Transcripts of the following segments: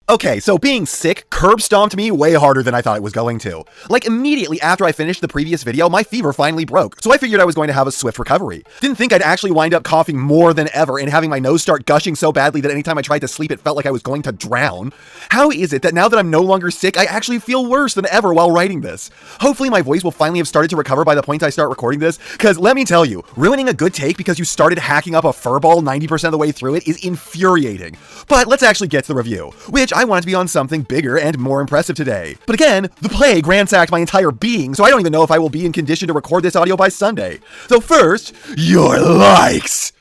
Okay, so being sick curb stomped me way harder than I thought it was going to. Like, immediately after I finished the previous video, my fever finally broke, so I figured I was going to have a swift recovery. Didn't think I'd actually wind up coughing more than ever and having my nose start gushing so badly that anytime I tried to sleep it felt like I was going to drown. How is it that now that I'm no longer sick, I actually feel worse than ever while writing this? Hopefully my voice will finally have started to recover by the point I start recording this, because let me tell you, ruining a good take because you started hacking up a furball 90% of the way through it is infuriating. But let's actually get to the review, which I want to be on something bigger and more impressive today. But again, the plague ransacked my entire being, so I don't even know if I will be in condition to record this audio by Sunday. So first, your likes!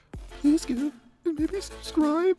Please give and maybe subscribe.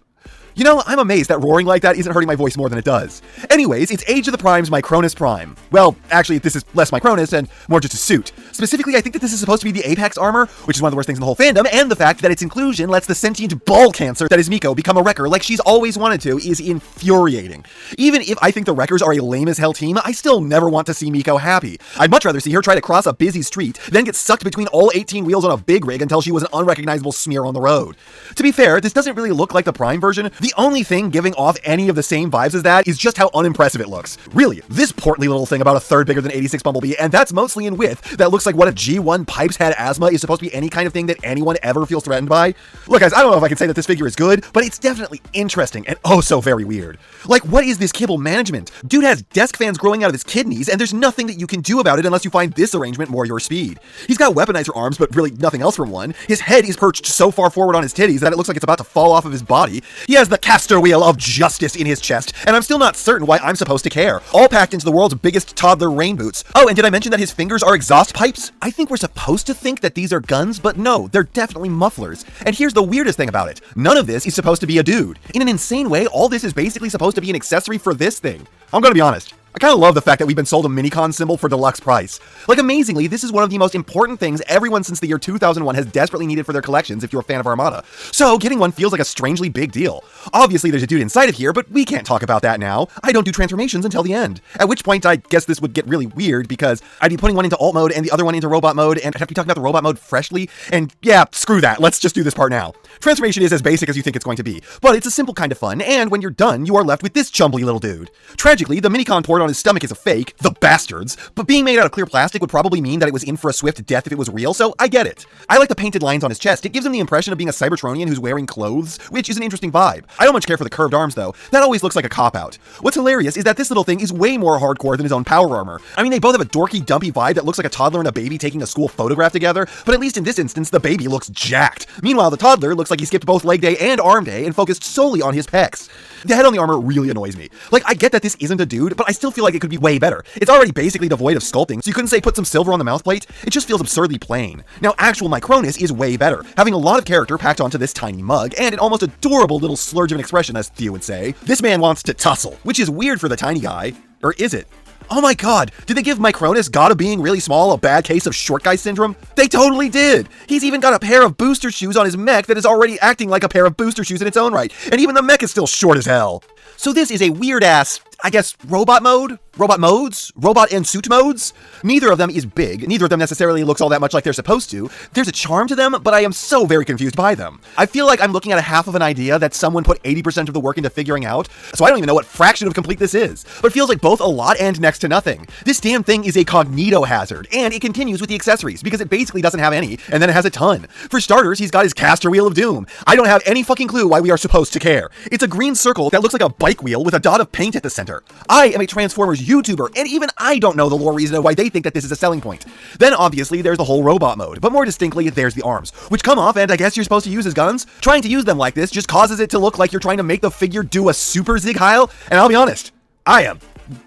You know, I'm amazed that roaring like that isn't hurting my voice more than it does. Anyways, it's Age of the Prime's Micronus Prime. Well, actually, this is less Micronus and more just a suit. Specifically, I think that this is supposed to be the Apex armor, which is one of the worst things in the whole fandom, and the fact that its inclusion lets the sentient ball cancer that is Miko become a wrecker like she's always wanted to is infuriating. Even if I think the wreckers are a lame as hell team, I still never want to see Miko happy. I'd much rather see her try to cross a busy street, then get sucked between all 18 wheels on a big rig until she was an unrecognizable smear on the road. To be fair, this doesn't really look like the Prime version. The only thing giving off any of the same vibes as that is just how unimpressive it looks. Really, this portly little thing about a third bigger than 86 Bumblebee, and that's mostly in width, that looks like what a G1 Pipes had asthma is supposed to be any kind of thing that anyone ever feels threatened by. Look guys, I don't know if I can say that this figure is good, but it's definitely interesting and oh so very weird. Like, what is this kibble management? Dude has desk fans growing out of his kidneys, and there's nothing that you can do about it unless you find this arrangement more your speed. He's got weaponizer arms, but really nothing else from one. His head is perched so far forward on his titties that it looks like it's about to fall off of his body. He has the caster wheel of justice in his chest, and I'm still not certain why I'm supposed to care. All packed into the world's biggest toddler rain boots. Oh, and did I mention that his fingers are exhaust pipes? I think we're supposed to think that these are guns, but no, they're definitely mufflers. And here's the weirdest thing about it. None of this is supposed to be a dude. In an insane way, all this is basically supposed to be an accessory for this thing. I'm gonna be honest. I kind of love the fact that we've been sold a Minicon symbol for deluxe price. Like, amazingly, this is one of the most important things everyone since the year 2001 has desperately needed for their collections if you're a fan of Armada. So getting one feels like a strangely big deal. Obviously there's a dude inside of here, but we can't talk about that now. I don't do transformations until the end. At which point I guess this would get really weird because I'd be putting one into alt mode and the other one into robot mode, and I'd have to be talking about the robot mode freshly, and yeah, screw that, let's just do this part now. Transformation is as basic as you think it's going to be, but it's a simple kind of fun, and when you're done, you are left with this chumbly little dude. Tragically, the Minicon port on his stomach is a fake, the bastards, but being made out of clear plastic would probably mean that it was in for a swift death if it was real, so I get it. I like the painted lines on his chest. It gives him the impression of being a Cybertronian who's wearing clothes, which is an interesting vibe. I don't much care for the curved arms though. That always looks like a cop-out. What's hilarious is that this little thing is way more hardcore than his own power armor. I mean, they both have a dorky, dumpy vibe that looks like a toddler and a baby taking a school photograph together, but at least in this instance, the baby looks jacked. Meanwhile, the toddler looks like he skipped both leg day and arm day and focused solely on his pecs. The head on the armor really annoys me. Like, I get that this isn't a dude, but I still feel like it could be way better. It's already basically devoid of sculpting, so you couldn't say put some silver on the mouth plate. It just feels absurdly plain. Now, actual Micronus is way better, having a lot of character packed onto this tiny mug, and an almost adorable little slurge of an expression, as Theo would say. This man wants to tussle, which is weird for the tiny guy. Or is it? Oh my god, did they give Micronus, god of being really small, a bad case of short guy syndrome? They totally did! He's even got a pair of booster shoes on his mech that is already acting like a pair of booster shoes in its own right, and even the mech is still short as hell. So this is a weird-ass, I guess, robot mode? Robot modes? Robot and suit modes? Neither of them is big. Neither of them necessarily looks all that much like they're supposed to. There's a charm to them, but I am so very confused by them. I feel like I'm looking at a half of an idea that someone put 80% of the work into figuring out, so I don't even know what fraction of complete this is. But it feels like both a lot and next to nothing. This damn thing is a cognito hazard, and it continues with the accessories, because it basically doesn't have any, and then it has a ton. For starters, he's got his caster wheel of doom. I don't have any fucking clue why we are supposed to care. It's a green circle that looks like a bike wheel with a dot of paint at the center. I am a Transformers YouTuber, and even I don't know the lore reason of why they think that this is a selling point. Then obviously there's the whole robot mode, but more distinctly there's the arms, which come off and I guess you're supposed to use as guns. Trying to use them like this just causes it to look like you're trying to make the figure do a super Zig Heil, and I'll be honest, I am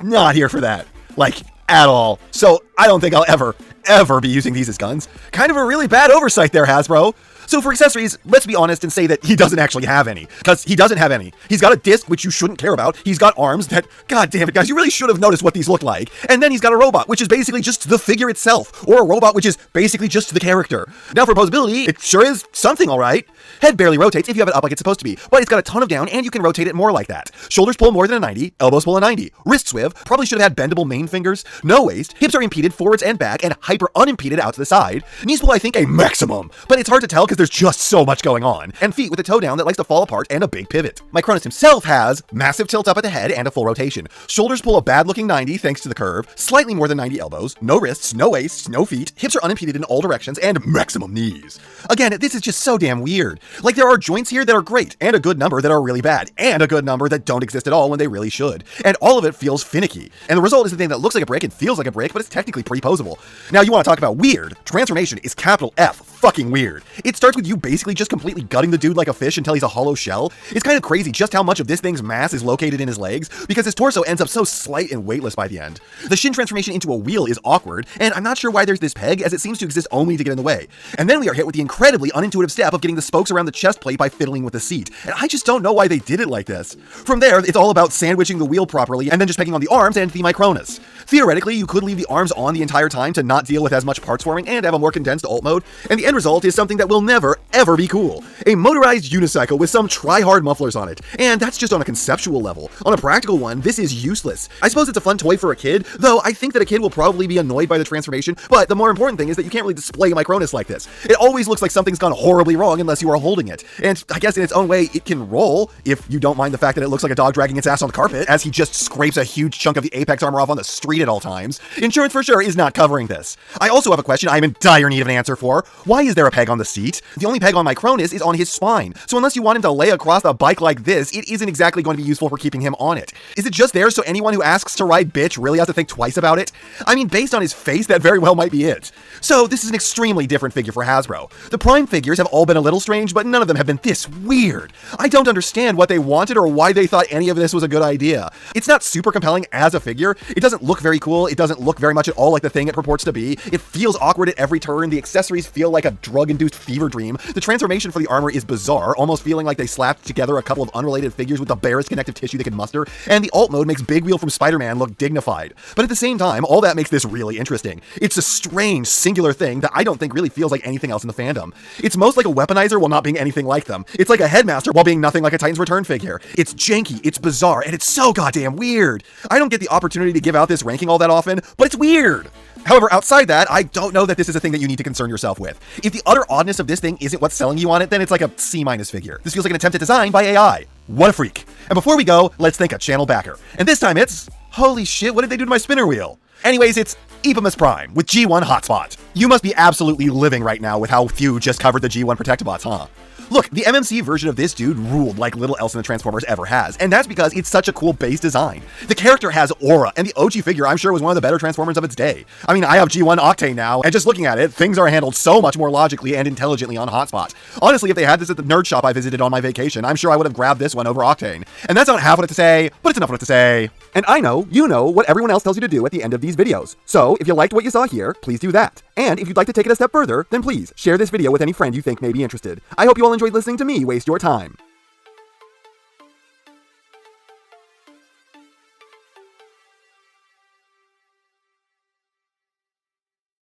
not here for that. Like, at all. So I don't think I'll ever be using these as guns. Kind of a really bad oversight there, Hasbro. So for accessories, let's be honest and say that he doesn't actually have any, because he doesn't have any. He's got a disc, which you shouldn't care about. He's got arms that, god damn it guys, you really should have noticed what these look like. And then he's got a robot, which is basically just the figure itself, or a robot which is basically just the character. Now for posability, it sure is something alright. Head barely rotates if you have it up like it's supposed to be, but it's got a ton of down and you can rotate it more like that. Shoulders pull more than a 90, elbows pull a 90. Wrist swiv, probably should have had bendable main fingers. No waist, hips are impeded forwards and back and hyper unimpeded out to the side. Knees pull I think a maximum, but it's hard to tell because there's just so much going on, and feet with a toe down that likes to fall apart and a big pivot. Micronus himself has massive tilt up at the head and a full rotation. Shoulders pull a bad-looking 90 thanks to the curve, slightly more than 90 elbows, no wrists, no waists, no feet, hips are unimpeded in all directions, and maximum knees. Again, this is just so damn weird. Like, there are joints here that are great, and a good number that are really bad, and a good number that don't exist at all when they really should. And all of it feels finicky. And the result is a thing that looks like a brick and feels like a brick, but it's technically pretty posable. Now, you want to talk about weird? Transformation is capital F fucking weird. It starts with you basically just completely gutting the dude like a fish until he's a hollow shell. It's kind of crazy just how much of this thing's mass is located in his legs, because his torso ends up so slight and weightless by the end. The shin transformation into a wheel is awkward, and I'm not sure why there's this peg, as it seems to exist only to get in the way. And then we are hit with the incredibly unintuitive step of getting the spokes around the chest plate by fiddling with the seat, and I just don't know why they did it like this. From there, it's all about sandwiching the wheel properly, and then just pegging on the arms and the Micronus. Theoretically, you could leave the arms on the entire time to not deal with as much parts forming and have a more condensed alt mode, and the end result is something that will never, ever be cool. A motorized unicycle with some try-hard mufflers on it, and that's just on a conceptual level. On a practical one, this is useless. I suppose it's a fun toy for a kid, though I think that a kid will probably be annoyed by the transformation, but the more important thing is that you can't really display Micronus like this. It always looks like something's gone horribly wrong unless you are holding it, and I guess in its own way, it can roll, if you don't mind the fact that it looks like a dog dragging its ass on the carpet, as he just scrapes a huge chunk of the apex armor off on the street at all times. Insurance for sure is not covering this. I also have a question I'm in dire need of an answer for. Why is there a peg on the seat? The only peg on Micronus is on his spine, so unless you want him to lay across a bike like this, it isn't exactly going to be useful for keeping him on it. Is it just there so anyone who asks to ride bitch really has to think twice about it? I mean, based on his face, that very well might be it. So this is an extremely different figure for Hasbro. The Prime figures have all been a little strange, but none of them have been this weird. I don't understand what they wanted or why they thought any of this was a good idea. It's not super compelling as a figure. It doesn't look very cool. It doesn't look very much at all like the thing it purports to be. It feels awkward at every turn. The accessories feel like a drug-induced fever dream. The transformation for the armor is bizarre, almost feeling like they slapped together a couple of unrelated figures with the barest connective tissue they could muster, and the alt mode makes Big Wheel from Spider-Man look dignified. But at the same time, all that makes this really interesting. It's a strange, singular thing that I don't think really feels like anything else in the fandom. It's most like a weaponizer while not being anything like them. It's like a headmaster while being nothing like a Titan's Return figure. It's janky, it's bizarre, and it's so goddamn weird. I don't get the opportunity to give out this ranking all that often, but it's weird. However, outside that, I don't know that this is a thing that you need to concern yourself with. If the utter oddness of this thing isn't what's selling you on it, then it's like a C- figure. This feels like an attempt at design by AI. What a freak. And before we go, let's thank a channel backer. And this time it's... holy shit, what did they do to my spinner wheel? Anyways, it's Epomus Prime with G1 Hotspot. You must be absolutely living right now with how few just covered the G1 Protectobots, huh? Look, the MMC version of this dude ruled like little else in the Transformers ever has, and that's because it's such a cool base design. The character has aura, and the OG figure I'm sure was one of the better Transformers of its day. I mean, I have G1 Octane now, and just looking at it, things are handled so much more logically and intelligently on Hotspot. Honestly, if they had this at the nerd shop I visited on my vacation, I'm sure I would have grabbed this one over Octane. And that's not half what it to say, but it's enough what it to say. And I know, you know, what everyone else tells you to do at the end of these videos. So, if you liked what you saw here, please do that. And if you'd like to take it a step further, then please share this video with any friend you think may be interested. I hope you all enjoyed listening to me waste your time.